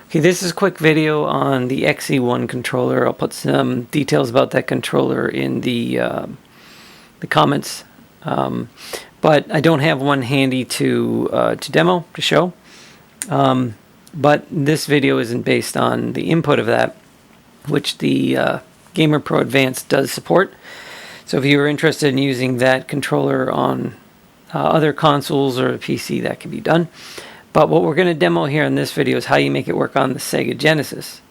Okay, this is a quick video on the Xe-1 controller. I'll put some details about that controller in the comments, but I don't have one handy to demo, to show. But this video isn't based on the input of that, which the Gamer Pro Advanced does support. So if you're interested in using that controller on other consoles or a PC, that can be done. But what we're going to demo here in this video is how you make it work on the Sega Genesis.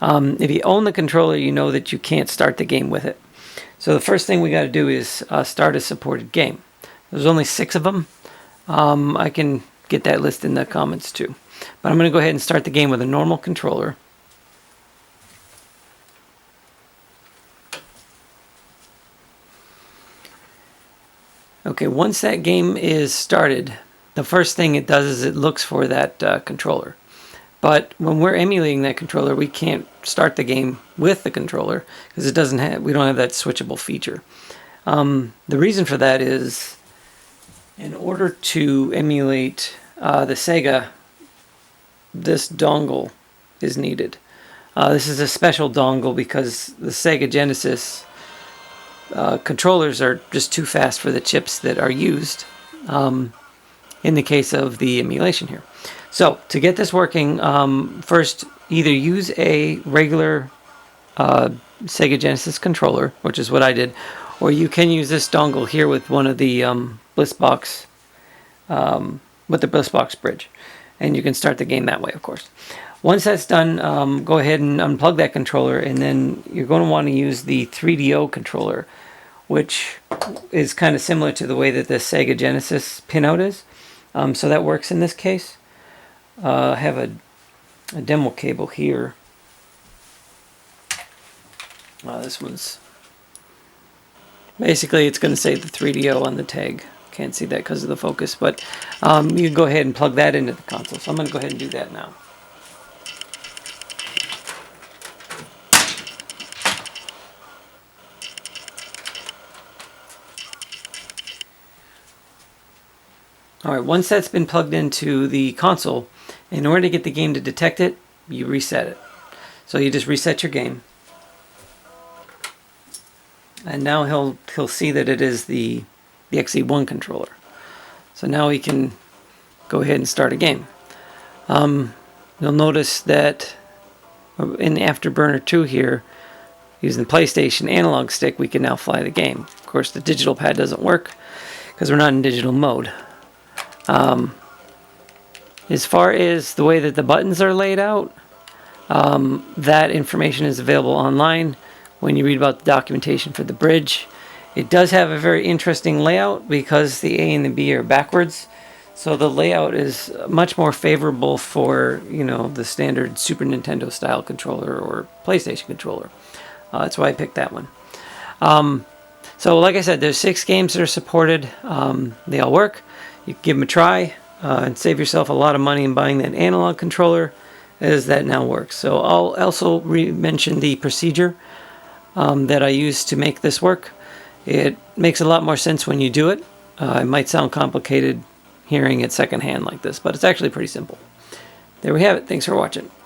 If you own the controller, you know that you can't start the game with it. So the first thing we got to do is start a supported game. There's only 6 of them. I can get that list in the comments too. But I'm going to go ahead and start the game with a normal controller. Okay, once that game is started, the first thing it does is it looks for that controller. But when we're emulating that controller, we can't start the game with the controller because we don't have that switchable feature. The reason for that is, in order to emulate the Sega, this dongle is needed. This is a special dongle because the Sega Genesis controllers are just too fast for the chips that are used in the case of the emulation here. So to get this working, first either use a regular Sega Genesis controller, which is what I did, or you can use this dongle here with one of the Bliss-Box with the Bliss-Box Bridge, and you can start the game that way, of course. Once that's done, go ahead and unplug that controller, and then you're going to want to use the 3DO controller, which is kind of similar to the way that the Sega Genesis pinout is. So that works in this case. I have a demo cable here. This one's basically, it's going to say the 3DO on the tag. Can't see that because of the focus, but you can go ahead and plug that into the console. So I'm going to go ahead and do that now. Alright, once that's been plugged into the console, in order to get the game to detect it, you reset it. So you just reset your game. And now he'll see that it is the Xe-1 controller. So now we can go ahead and start a game. You'll notice that in Afterburner 2 here, using the PlayStation analog stick, we can now fly the game. Of course, the digital pad doesn't work because we're not in digital mode. As far as the way that the buttons are laid out, that information is available online when you read about the documentation for the bridge. It does have a very interesting layout because the A and the B are backwards. So the layout is much more favorable for, the standard Super Nintendo style controller or PlayStation controller. That's why I picked that one. So like I said, there's 6 games that are supported. They all work. You can give them a try and save yourself a lot of money in buying that analog controller, as that now works. So I'll also mention the procedure that I used to make this work. It makes a lot more sense when you do it. It might sound complicated hearing it secondhand like this, but it's actually pretty simple. There we have it. Thanks for watching.